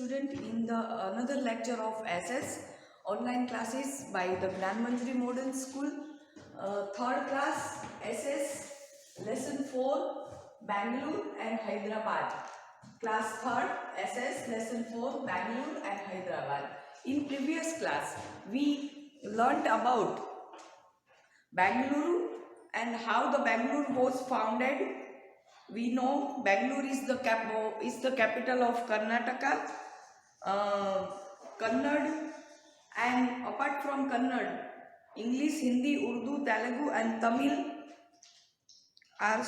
student in the another lecture of SS online classes by the Gyan Manjari Modern School, third class SS lesson 4 Bangalore and Hyderabad. Class third SS lesson 4 Bangalore and Hyderabad. In previous class we learnt about Bangalore and how the Bangalore was founded. We know Bangalore is the capital of Karnataka. Kannada, and apart from Kannada, English, Hindi, Urdu, Telugu and Tamil are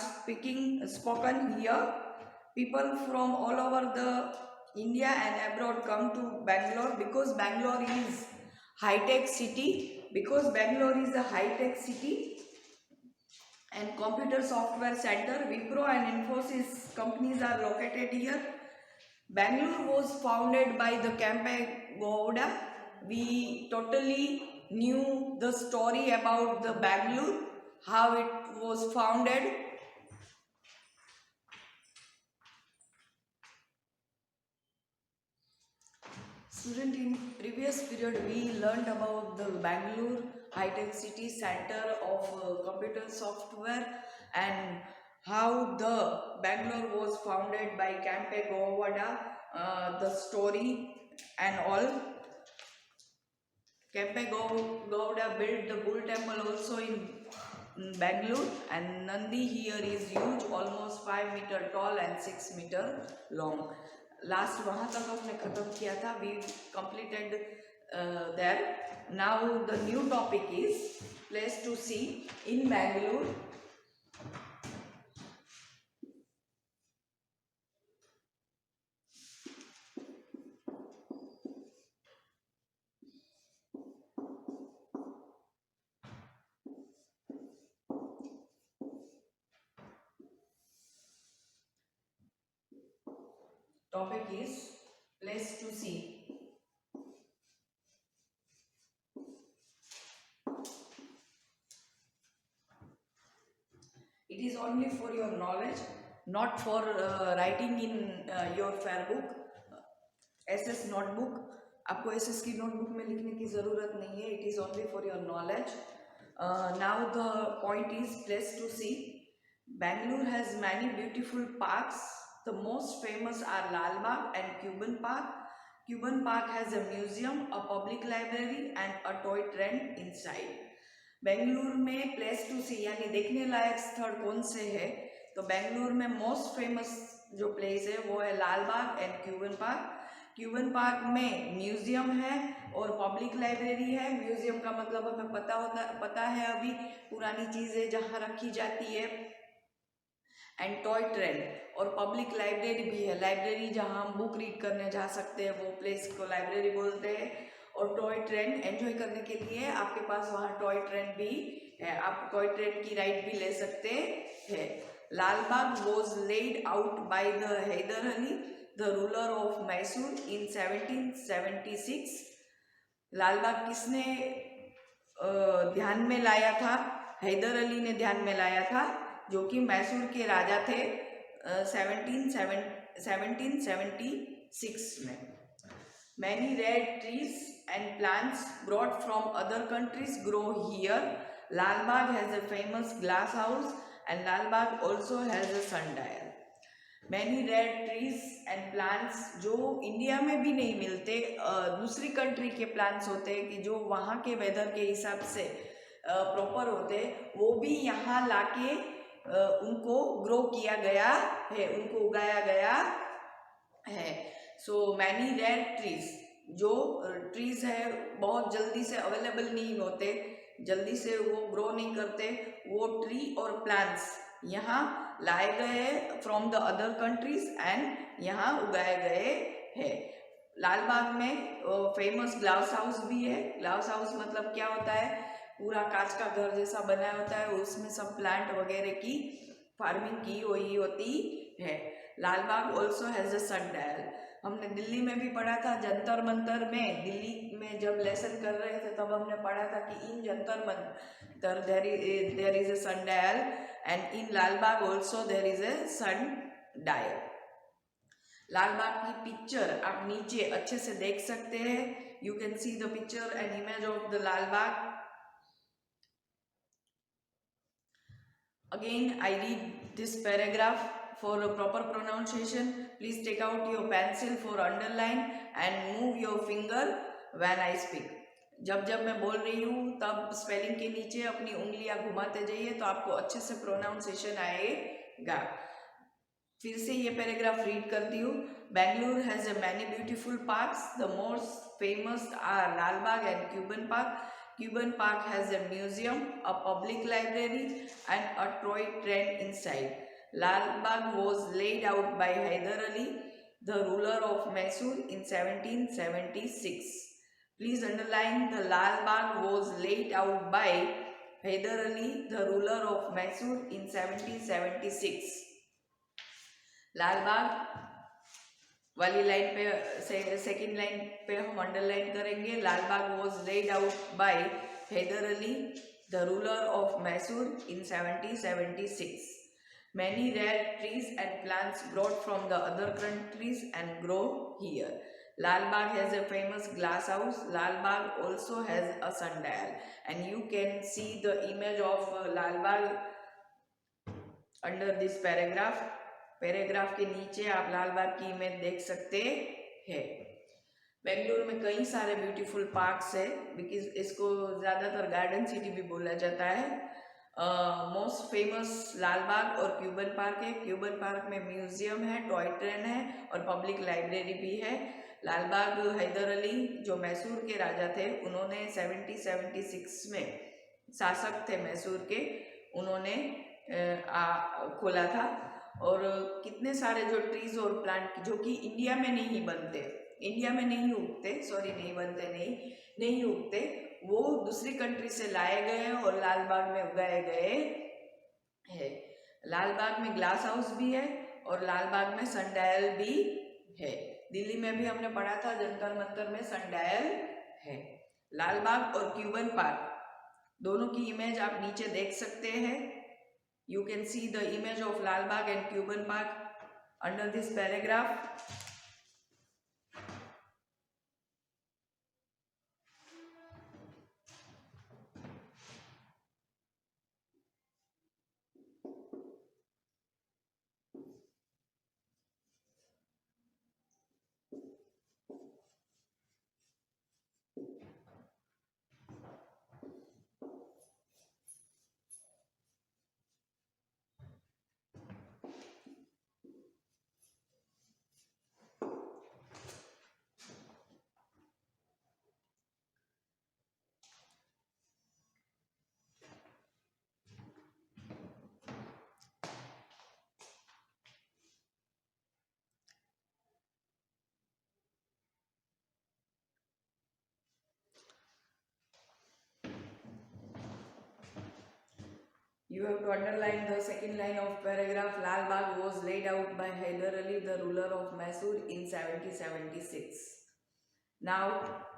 spoken here. People from all over the India and abroad come to Bangalore because Bangalore is high-tech city. Because Bangalore is a high-tech city and computer software center, Wipro and Infosys companies are located here. Bangalore was founded by the Kempe Gowda. We totally knew the story about the Bangalore, how it was founded. Student, in previous period we learned about the Bangalore high-tech city center of computer software and how the Bangalore was founded by Kempe Gowda, the story and all. Kempe Gowda built the Bull Temple also in Bangalore, and Nandi here is huge, almost 5 meter tall and 6 meter long. Last वहाँ तक हमने ख़त्म किया था. We completed there. Now the new topic is place to see in Bangalore. Topic is place to see. It is only for your knowledge, not for writing in your fair book. SS notebook, आपको SS की notebook में लिखने की ज़रूरत नहीं है. It is only for your knowledge. Now the point is place to see. Bangalore has many beautiful parks. The most famous are Lal Bagh and Cuban Park. Cuban Park has a museum, a public library and a toy train inside. Bengaluru में place to सी यानी देखने लायक स्थल कौन से है? तो बेंगलुरु में मोस्ट फेमस जो प्लेस है वो है Lal Bagh and Cubbon park. Cubbon park में म्यूजियम है और पब्लिक लाइब्रेरी है. म्यूजियम का मतलब हमें पता है अभी पुरानी चीज़ें जहाँ रखी जाती है. एंड टॉय ट्रेन और पब्लिक लाइब्रेरी भी है. लाइब्रेरी जहाँ हम बुक रीड करने जा सकते हैं वो प्लेस को लाइब्रेरी बोलते हैं. और टॉय ट्रेन एंजॉय करने के लिए आपके पास वहाँ टॉय ट्रेन भी है. आप टॉय ट्रेन की राइड भी ले सकते हैं. Lal Bagh was laid out by the Hyder Ali, the ruler of Mysore in 1776. Lal Bagh किसने ध्यान में लाया था? हैदर अली ने ध्यान में लाया था, जो कि मैसूर के राजा थे 1776 में. Many rare trees and plants brought from other countries grow here. Lal Bagh has a famous glass house and Lal Bagh also has a sundial. Many rare trees and plants जो इंडिया में भी नहीं मिलते, दूसरी country के plants होते हैं कि जो वहाँ के वेदर के हिसाब से प्रॉपर होते, वो भी यहाँ लाके उनको ग्रो किया गया है, उनको उगाया गया है. सो मैनी रेयर ट्रीज, जो ट्रीज है बहुत जल्दी से अवेलेबल नहीं होते, जल्दी से वो ग्रो नहीं करते, वो ट्री और प्लांट्स यहाँ लाए गए from the other countries and यहाँ उगाए गए हैं. लाल बाग में फेमस ग्लास हाउस भी है. ग्लास हाउस मतलब क्या होता है? पूरा कांच का घर जैसा बनाया होता है, उसमें सब प्लांट वगैरह की फार्मिंग की हुई होती है. Lal Bagh also has a sundial. हमने दिल्ली में भी पढ़ा था, जंतर मंतर में. दिल्ली में जब लेसन कर रहे थे तब हमने पढ़ा था कि in Jantar Mantar there is a sundial and in Lal Bagh also there is a sundial. Lal Bagh की पिक्चर आप नीचे अच्छे से देख सकते हैं. You can see the picture and image of the Lal Bagh. Again, I read this paragraph for a proper pronunciation. Please take out your pencil for underline and move your finger when I speak. जब जब मैं बोल रही हूँ तब spelling के नीचे अपनी उंगलियां घुमाते जाइए तो आपको अच्छे से प्रोनाउंसिएशन आएगा. फिर से ये पैराग्राफ रीड करती हूँ. Bangalore has a many beautiful parks. The most famous are Lal Bagh and Cuban Park. Cuban Park has a museum, a public library and a toy train inside. Lal Bagh was laid out by Hyder Ali, the ruler of Mysore in 1776. Please underline the Lal Bagh was laid out by Hyder Ali, the ruler of Mysore in 1776. Lal बाग वाली line पे second line पे हम underline करेंगे. Lal Bagh was laid out by Hyder Ali, the ruler of Mysore in 1776. Many rare trees and plants brought from the other countries and grow here. Lal Bagh has a famous glass house. Lal Bagh also has a sundial, and you can see the image of Lal Bagh under this paragraph. Paragraph के नीचे आप लाल बाग की image देख सकते हैं. बेंगलुरु में कई सारे ब्यूटीफुल पार्क्स है, बिकॉज इसको ज़्यादातर गार्डन सिटी भी बोला जाता है. मोस्ट फेमस लाल बाग और क्यूबन पार्क है. क्यूबन पार्क में म्यूजियम है, टॉय ट्रेन है और पब्लिक लाइब्रेरी भी है. लाल बाग हैदर अली जो मैसूर के राजा थे, उन्होंने 1776 में शासक थे मैसूर के, उन्होंने खोला था. और कितने सारे जो ट्रीज और प्लांट जो कि इंडिया में नहीं बनते, इंडिया में नहीं उगते, सॉरी नहीं बनते, नहीं उगते, वो दूसरी कंट्री से लाए गए और लाल बाग में उगाए गए हैं. लाल बाग में ग्लास हाउस भी है और लाल बाग में सनडायल भी है. दिल्ली में भी हमने पढ़ा था जंतर मंतर में सनडायल है. लाल बाग और क्यूबन पार्क दोनों की इमेज आप नीचे देख सकते हैं. You can see the image of Lal Bagh and Cuban Park under this paragraph. You have to underline the second line of paragraph. Lal Bagh was laid out by Hyder Ali, the ruler of Mysore in 1776. Now,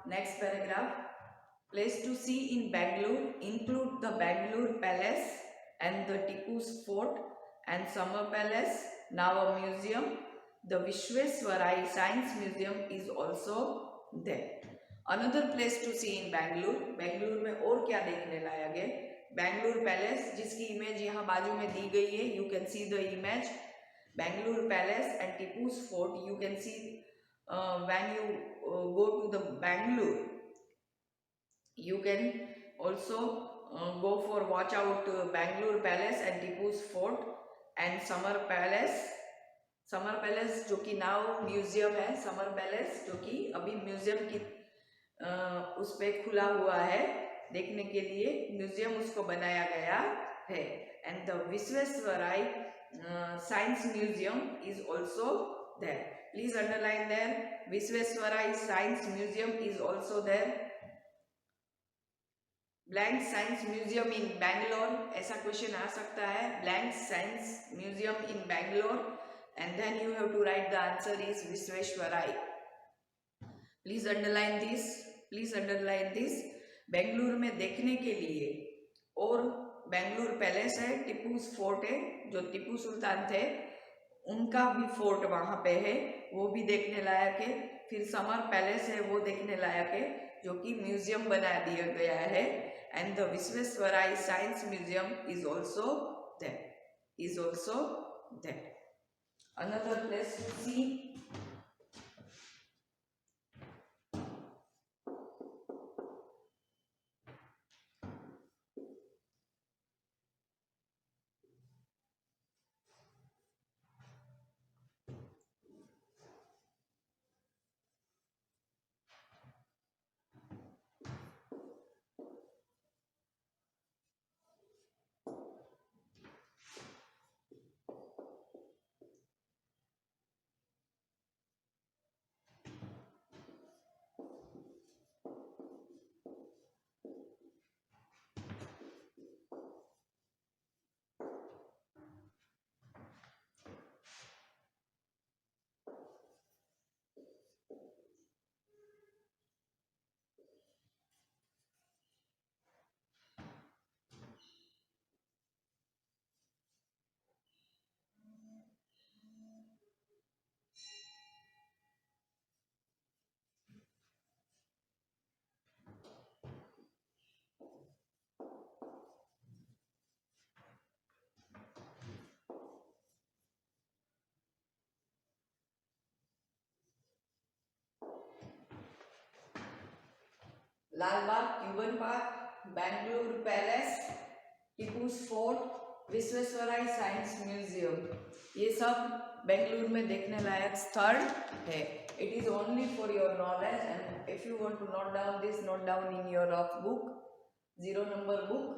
next paragraph. Place to see in Bangalore include the Bangalore Palace and the Tipu's Fort and Summer Palace, now a museum. The Vishweswarai Science Museum is also there. Another place to see in Bangalore. Bangalore में और क्या देखने लायक है? Bangalore Palace, जिसकी image यहाँ बाजू में दी गई है. You can see the image. Bangalore Palace and Tipu's Fort. You can see when you go to the Bangalore. You can also go for watch out Bangalore Palace and Tipu's Fort and Summer Palace. Summer Palace जो कि now museum है. Summer Palace जो कि अभी museum की उस पे खुला हुआ है, देखने के लिए म्यूजियम उसको बनाया गया है. And the Visvesvaraya science museum is also there. Please underline there. Visvesvaraya science museum is also there. Blank science museum in Bangalore, ऐसा क्वेश्चन आ सकता है. Blank science museum in Bangalore and then you have to write the answer is Visvesvaraya. Please underline this. Please underline this. Bengaluru में देखने के लिए और Bengaluru palace है, टिप्पू फोर्ट है, जो टिप्पू सुल्तान थे उनका भी फोर्ट वहाँ पे है, वो भी देखने लायक है। फिर समर पैलेस है, वो देखने लायक है, जो कि म्यूजियम बना दिया गया है। And the Visvesvaraya science museum is also there. Another place to see, Lal Bagh Cubbon park, Bengaluru palace, Tipu's fort, Visvesvaraya science museum, ये सब बेंगलुरु में देखने लायक स्थल है। It is only for your knowledge and if you want to note down this, note down in your book, 0 number book.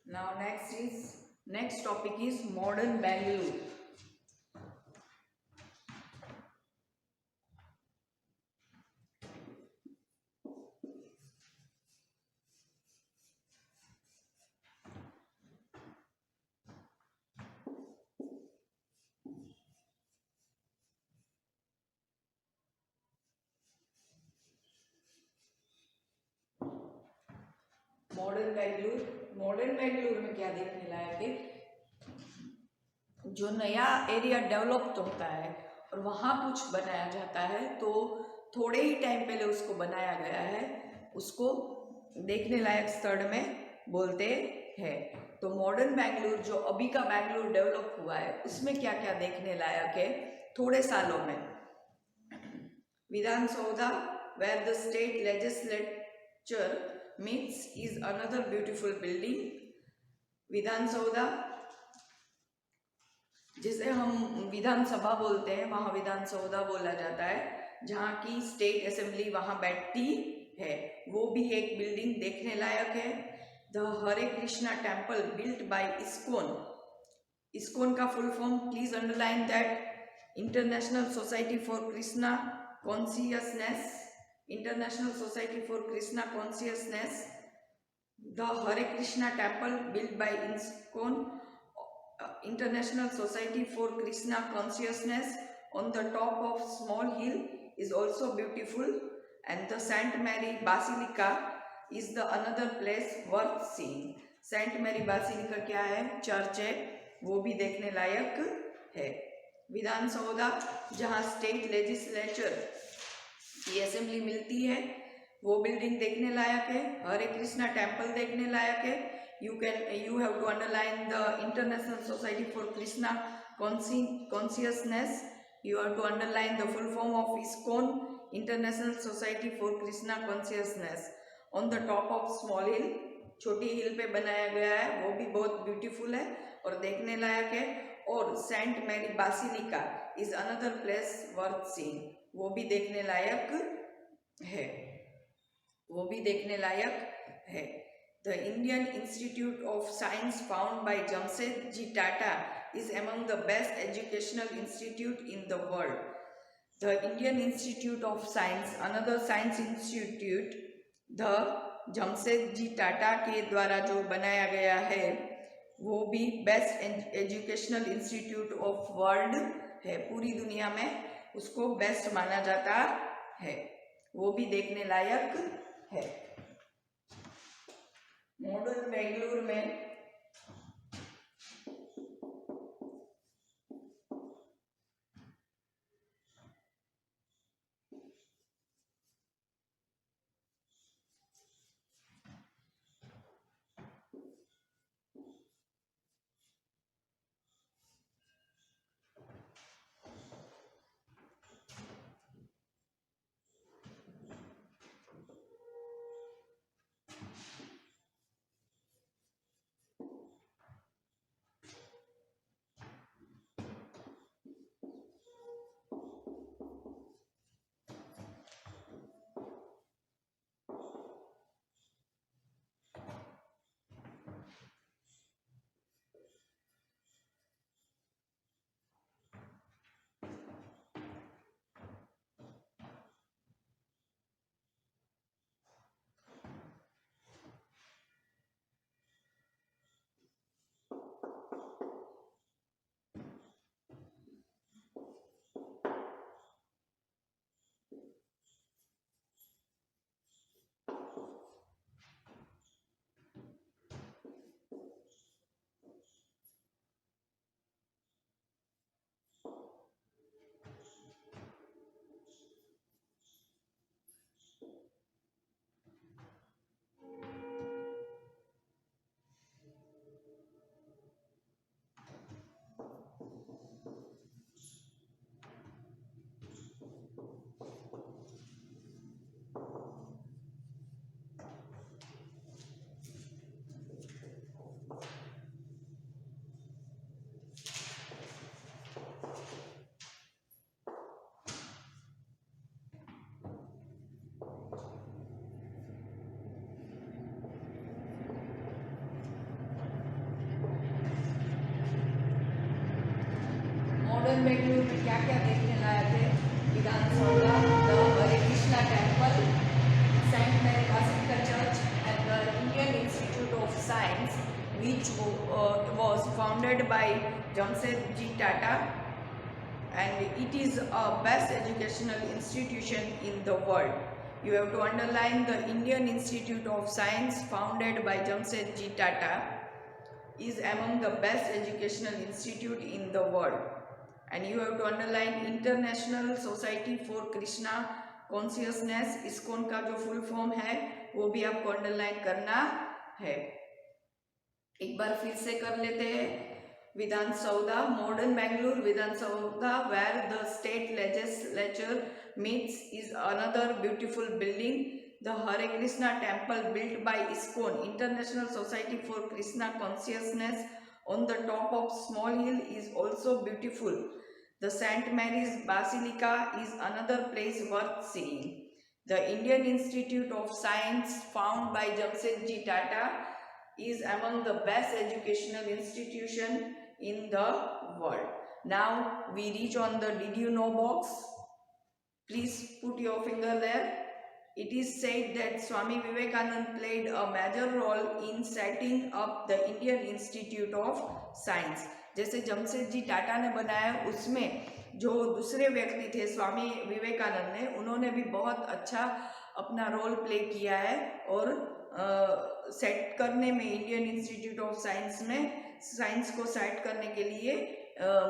Now next topic is modern Bangalore. Modern Bengaluru में क्या देखने लायक है? जो नया एरिया डेवलप होता है और वहाँ कुछ बनाया जाता है, तो थोड़े ही टाइम पहले उसको बनाया गया है, उसको देखने लायक स्थल में बोलते हैं। तो मॉडर्न बेंगलुरु, जो अभी का बेंगलुरु डेवलप हुआ है, उसमें क्या क्या देखने लायक है थोड़े सालों में? Vidhana Soudha, where the state legislature meets, is another beautiful building. Vidhana Soudha, जिसे हम विधानसभा बोलते हैं, वहाँ विधानसौधा बोला जाता है, जहाँ की स्टेट असेंबली वहाँ बैठती है, वो भी एक बिल्डिंग देखने लायक है। The Hare Krishna temple built by ISKCON, ISKCON का full form please underline that, international society for Krishna consciousness, international society for Krishna consciousness. The Hare Krishna temple built by ISKCON, International Society for Krishna Consciousness, on the top of small hill, is also beautiful, and the Saint Mary Basilica is the another place worth seeing. Saint Mary Basilica क्या है? Church है, वो भी देखने लायक है। विधानसौधा, जहाँ state legislature की असेंबली मिलती है, वो बिल्डिंग देखने लायक है। हरे कृष्णा टेम्पल देखने लायक है। You have to underline the International Society for Krishna Consciousness. You have to underline the full form of ISKCON, international society for Krishna consciousness, on the top of small hill, छोटी hill पे बनाया गया है, वो भी बहुत ब्यूटीफुल है और देखने लायक है। और Saint Mary basilica is another place worth seeing, वो भी देखने लायक है, वो भी देखने लायक है। The Indian Institute of Science found by Jamshedji Tata is among the best educational institute in the world. The Indian Institute of Science, another science institute, the Jamshedji Tata के द्वारा जो बनाया गया है, वो भी best educational institute of world है, पूरी दुनिया में उसको बेस्ट माना जाता है, वो भी देखने लायक है। मॉडर्न बेंगलुरु में मॉडर्न बेंगलुरु में क्या क्या देखने लायक है? Vidhana Soudha, the Hare Krishna temple, Saint Mary basilica church and the Indian Institute of Science which was founded by Jamshedji Tata, and it is a best educational institution in the world. You have to underline the Indian Institute of Science founded by Jamshedji Tata is among the best educational institute in the world. And you have to underline International Society for Krishna Consciousness, ISKCON का जो full form है वो भी आपको underline करना है। एक बार फिर से कर लेते हैं। Vidhana Soudha, modern Bengaluru Vidhana Soudha, where the state legislature meets, is another beautiful building. The Hare Krishna temple built by ISKCON, International Society for Krishna Consciousness, on the top of small hill is also beautiful. The St. Mary's Basilica is another place worth seeing. The Indian Institute of Science founded by Jamshedji Tata is among the best educational institution in the world. Now we reach on the did you know box. Please put your finger there. It is said that Swami Vivekananda played a major role in setting up the Indian Institute of Science. जैसे जमशेदजी टाटा ने बनाया, उसमें जो दूसरे व्यक्ति थे स्वामी विवेकानंद ने, उन्होंने भी बहुत अच्छा अपना रोल प्ले किया है और सेट करने में इंडियन इंस्टीट्यूट ऑफ साइंस में साइंस को सेट करने के लिए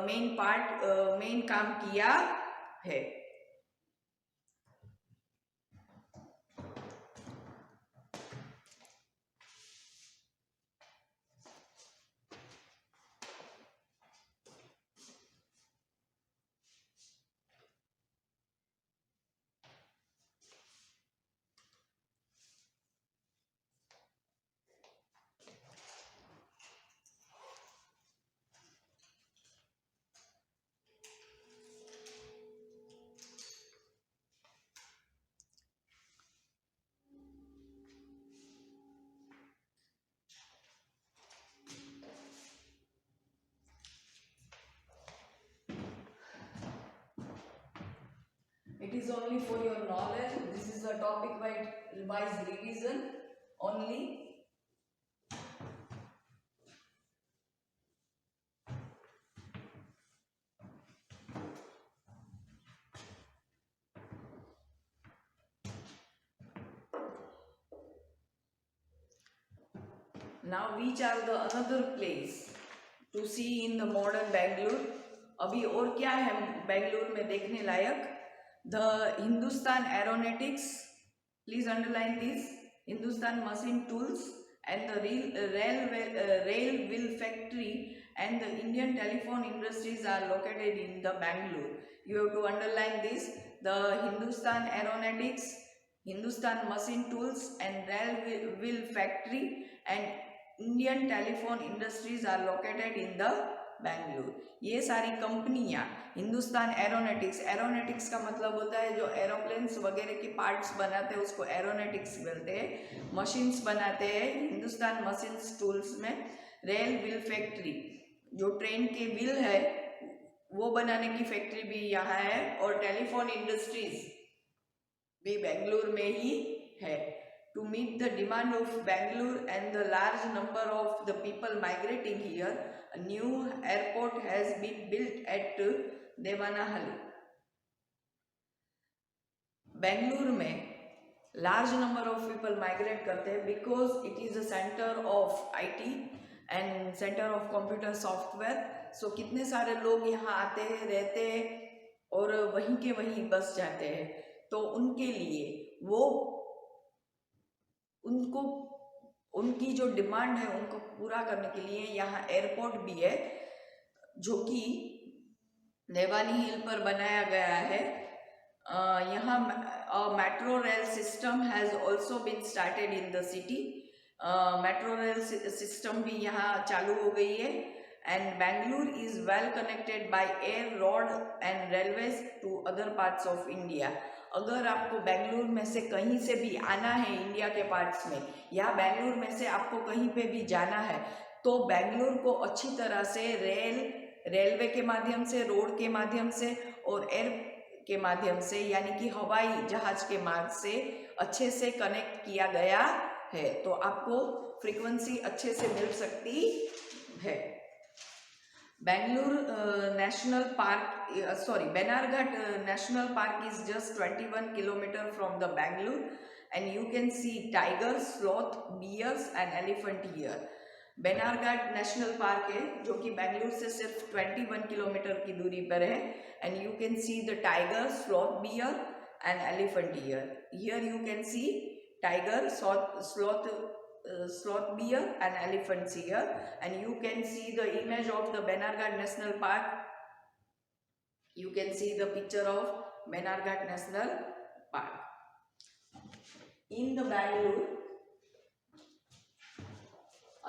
मेन काम किया है। is only for your knowledge. This is a topic wise revision only. Now which are the another place to see in the modern Bangalore? अभी और क्या है बेंगलुरु में देखने लायक? The Hindustan Aeronautics, please underline this, Hindustan Machine Tools and the rail wheel factory and the Indian telephone industries are located in the Bangalore. You have to underline this, the Hindustan Aeronautics, Hindustan Machine Tools and rail wheel factory and Indian Telephone Industries are located in the Bengaluru. ये सारी कंपनियां, Hindustan aeronautics, aeronautics का मतलब होता है जो aeroplanes वगैरह के पार्ट्स बनाते हैं उसको एरोनॉटिक्स बोलते हैं. मशीन्स बनाते हैं हिंदुस्तान मशीन्स टूल्स में. रेल व्हील फैक्ट्री, जो ट्रेन के व्हील है वो बनाने की फैक्ट्री भी यहाँ है. और टेलीफोन इंडस्ट्रीज भी बेंगलुरु में ही है. To meet the demand of Bangalore and the large number of the people migrating here, a new airport has been built at Devanahalli. Bengaluru में large number of people migrate करते हैं because it is a center of IT and center of computer software. So कितने सारे लोग यहाँ आते हैं, रहते हैं और वहीं के वहीं बस जाते हैं. तो उनके लिए उनको उनकी जो डिमांड है उनको पूरा करने के लिए यहाँ एयरपोर्ट भी है जो कि देवानी हिल पर बनाया गया है. यहाँ metro rail system has also been started in the city. Metro rail system भी यहाँ चालू हो गई है. And Bengaluru is well connected by air, road and railways to other parts of India. अगर आपको बेंगलुरु में से कहीं से भी आना है इंडिया के पार्ट्स में, या बेंगलुरु में से आपको कहीं पे भी जाना है, तो बेंगलुरु को अच्छी तरह से रेलवे के माध्यम से, रोड के माध्यम से और एयर के माध्यम से, यानी कि हवाई जहाज के मार्ग से अच्छे से कनेक्ट किया गया है. तो आपको फ्रीक्वेंसी अच्छे से मिल सकती है. Bangalore National Park, Bannerghat National Park is just 21 km from the Bangalore, and you can see tigers, sloth, bears and elephant here. Bannerghat National Park है जो कि बेंगलुरु से सिर्फ 21 किलोमीटर की दूरी पर है. And you can see the tiger, sloth, bear and elephant here. Here you can see tiger, sloth, bear and elephants here, and you can see the image of the Bannerghat National Park. You can see the picture of Bannerghat National Park. In the Bangalore,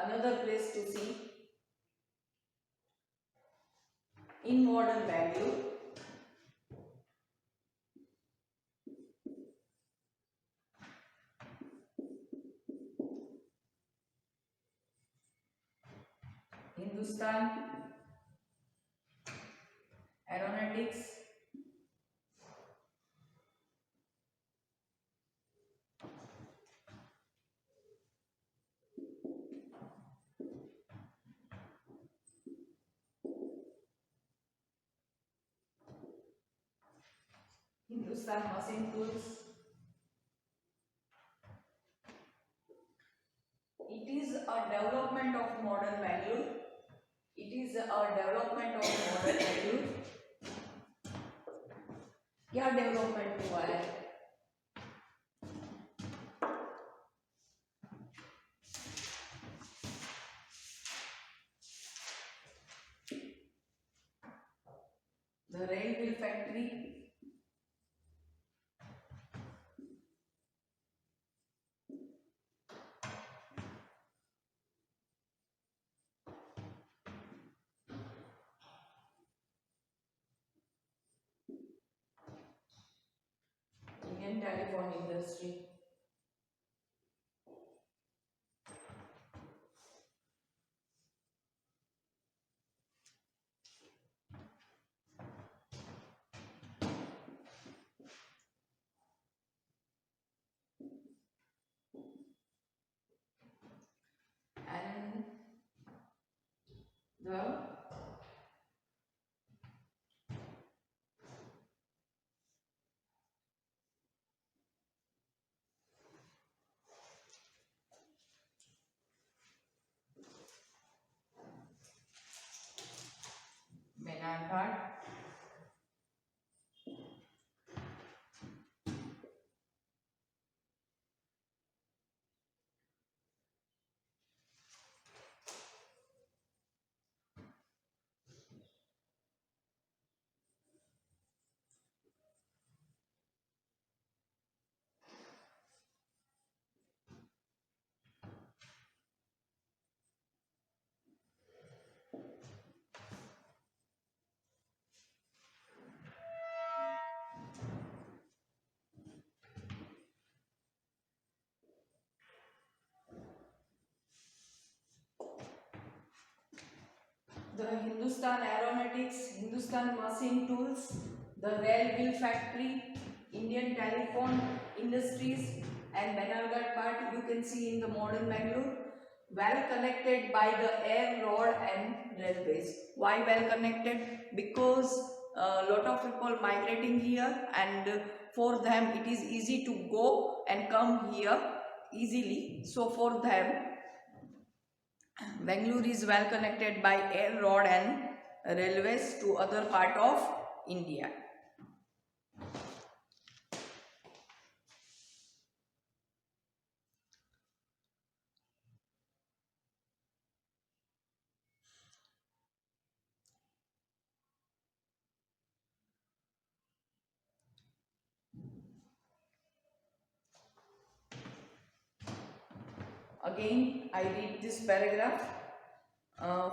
another place to see in modern Bangalore, Hindustan Aeronautics, Hindustan Machine Tools. It is a development of modern Bangalore. It is a development of modern Bangalore. क्या development हुआ है? The rail wheel factory, Indian telephone industry, the Banarghat the Hindustan Aeronautics, Hindustan Machine Tools, the Rail Wheel Factory, Indian Telephone Industries, and Banarghat part you can see in the modern Bangalore. Well connected by the air, road, and railways. Why well connected? Because a lot of people migrating here, and for them it is easy to go and come here easily. So for them, Bangalore is well connected by air, road, and railways to other part of India. Again, I read this paragraph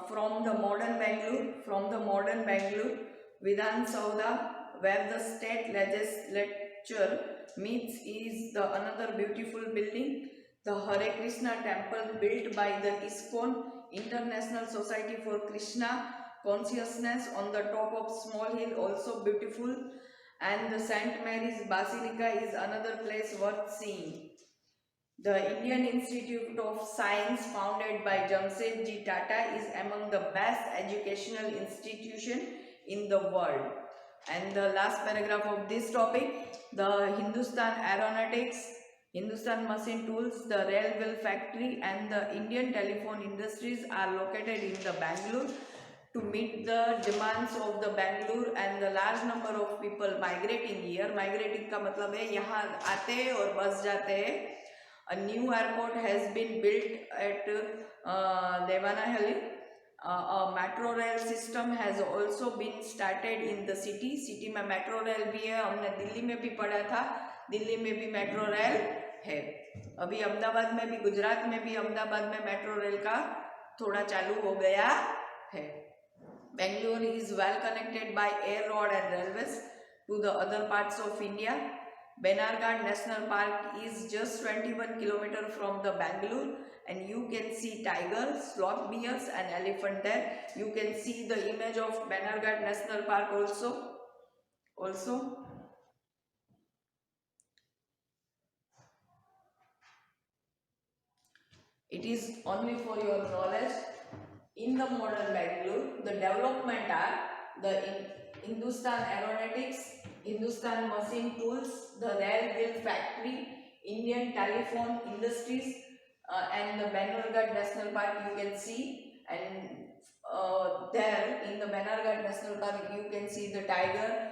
from the modern Bangalore, Vidhan Sauda, where the state legislature meets, is the another beautiful building. The Hare Krishna temple built by the ISKCON, International Society for Krishna Consciousness, on the top of small hill, also beautiful. And the St. Mary's Basilica is another place worth seeing. The Indian Institute of Science, founded by Jamsetji Tata, is among the best educational institution in the world. And the last paragraph of this topic, the Hindustan Aeronautics, Hindustan Machine Tools, the Rail Wheel Factory, and the Indian Telephone Industries are located in the Bangalore to meet the demands of the Bangalore and the large number of people migrating here. Migrating का मतलब है यहाँ आते हैं और बस जाते हैं. A new airport has been built at Devanahalli. A metro rail system has also been started in the city. City में metro rail भी है. हमने दिल्ली में भी पढ़ा था. दिल्ली में भी metro rail है. अभी अहमदाबाद में भी, गुजरात में भी अहमदाबाद में metro rail का थोड़ा चालू हो गया है. Bangalore is well connected by air, road, and railways to the other parts of India. Banarghat National Park is just 21 km from the Bangalore, and you can see tigers, sloth bears, and elephant there. You can see the image of Banarghat National Park also. It is only for your knowledge. In the modern Bangalore, the development are the Hindustan Aeronautics, Hindustan Machine Tools, the Rail Wheel Factory, Indian Telephone Industries, and the Banarghat National Park you can see. And there in the Banarghat National Park you can see the tiger,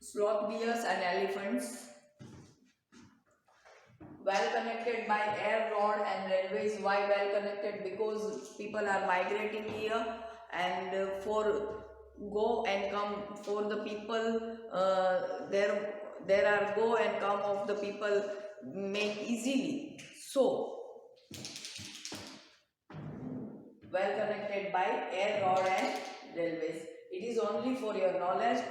sloth bears, and elephants. Well connected by air, road, and railways. Why well connected? Because people are migrating here, and for go and come for the people, there are go and come of the people make easily. So well connected by air, road, and railways. It is only for your knowledge.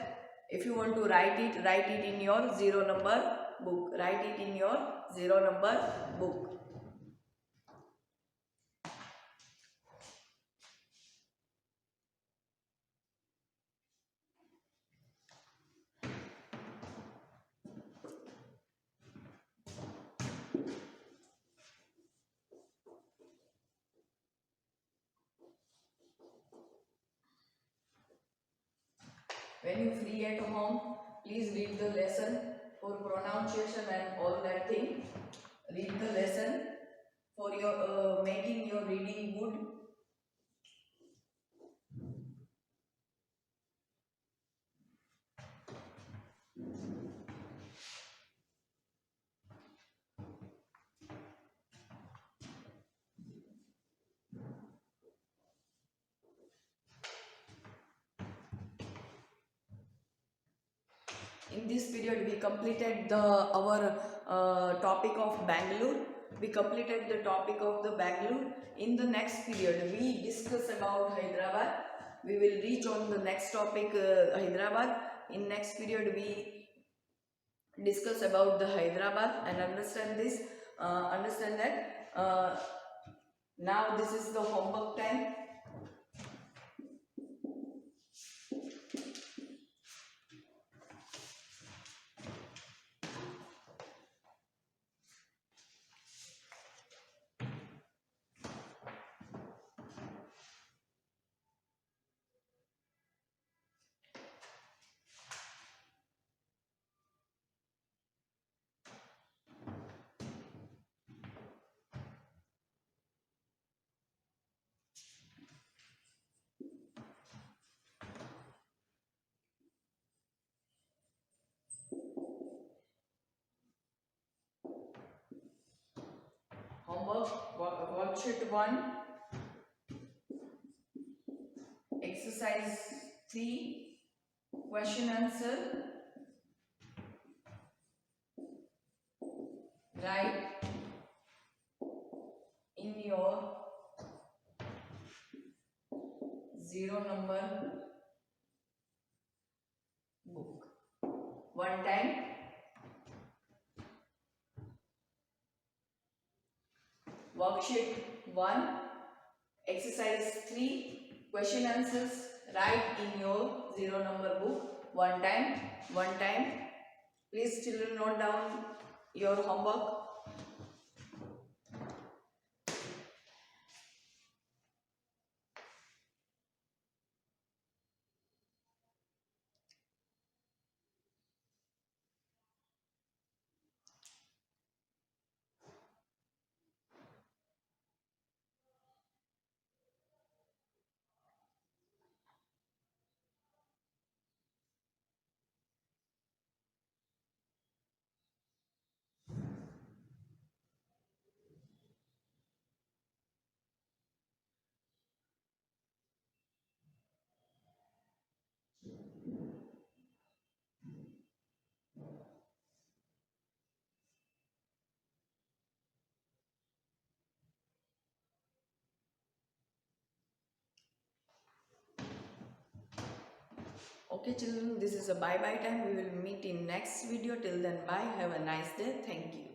If you want to write it in your 0 number book. Write it in your 0 number book. When you free at home, please read the lesson for pronunciation and all that thing. Read the lesson for your making your reading good. In this period, we completed our topic of Bangalore. We completed the topic of the Bangalore. In the next period, we discuss about Hyderabad. We will reach on the next topic, Hyderabad. In next period, we discuss about the Hyderabad and understand this. Understand that. Now this is the homework time. Homework worksheet 1, exercise 3, question answer. Write in your 0 number book. One time. Worksheet 1, exercise 3, question answers. Write in your 0 number book. One time. One time. Please children note down your homework. Okay children, this is a bye bye time. We will meet in next video. Till then, bye. Have a nice day. Thank you.